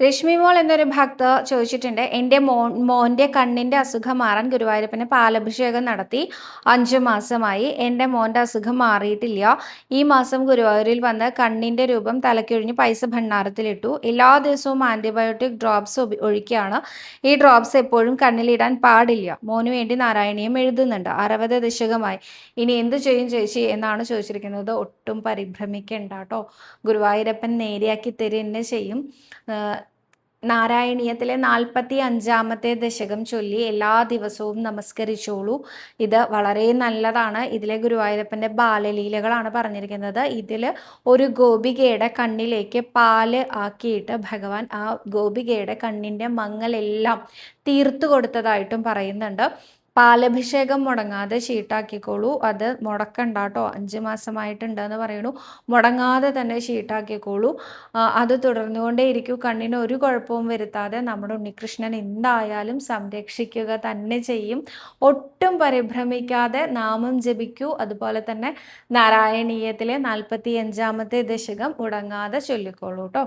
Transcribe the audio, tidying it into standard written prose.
രശ്മി മോൾ എന്നൊരു ഭക്ത ചോദിച്ചിട്ടുണ്ട്, എൻ്റെ മോൻ്റെ കണ്ണിൻ്റെ അസുഖം മാറാൻ ഗുരുവായൂരപ്പന് പാലഭിഷേകം നടത്തി 5 മാസമായി. എൻ്റെ മോൻ്റെ അസുഖം മാറിയിട്ടില്ല. ഈ മാസം ഗുരുവായൂരിൽ വന്ന് കണ്ണിൻ്റെ രൂപം തലക്കൊഴിഞ്ഞ് പൈസ ഭണ്ഡാരത്തിലിട്ടു. എല്ലാ ദിവസവും ആൻറ്റിബയോട്ടിക് ഡ്രോപ്സ് ഒഴിക്കുകയാണ്. ഈ ഡ്രോപ്സ് എപ്പോഴും കണ്ണിലിടാൻ പാടില്ല. മോന് വേണ്ടി നാരായണീയം എഴുതുന്നുണ്ട്. 60 ദശകമായി. ഇനി എന്ത് ചെയ്യും ചേച്ചി എന്നാണ് ചോദിച്ചിരിക്കുന്നത്. ഒട്ടും പരിഭ്രമിക്കേണ്ട കേട്ടോ. ഗുരുവായൂരപ്പൻ നേരെയാക്കി തരുന്ന ചെയ്യും. നാരായണീയത്തിലെ 45-ാമത്തെ ദശകം ചൊല്ലി എല്ലാ ദിവസവും നമസ്കരിച്ചോളൂ. ഇത് വളരെ നല്ലതാണ്. ഇതിലെ ഗുരുവായൂരപ്പൻ്റെ ബാലലീലകളാണ് പറഞ്ഞിരിക്കുന്നത്. ഇതിൽ ഒരു ഗോപികയുടെ കണ്ണിലേക്ക് പാല് ആക്കിയിട്ട് ഭഗവാൻ ആ ഗോപികയുടെ കണ്ണിൻ്റെ മങ്ങലെല്ലാം തീർത്തു കൊടുത്തതായിട്ടും പറയുന്നുണ്ട്. പാലഭിഷേകം മുടങ്ങാതെ ഷീട്ടാക്കിക്കോളൂ. അത് മുടക്കണ്ട കേട്ടോ. 5 മാസമായിട്ടുണ്ടെന്ന് പറയണു. മുടങ്ങാതെ തന്നെ ഷീട്ടാക്കിക്കോളൂ. അത് തുടർന്നുകൊണ്ടേ ഇരിക്കൂ. കണ്ണിന് ഒരു കുഴപ്പവും വരുത്താതെ നമ്മുടെ ഉണ്ണികൃഷ്ണൻ എന്തായാലും സംരക്ഷിക്കുക തന്നെ ചെയ്യും. ഒട്ടും പരിഭ്രമിക്കാതെ നാമം ജപിക്കൂ. അതുപോലെ തന്നെ നാരായണീയത്തിലെ 45-ാമത്തെ ദശകം മുടങ്ങാതെ ചൊല്ലിക്കോളൂ കേട്ടോ.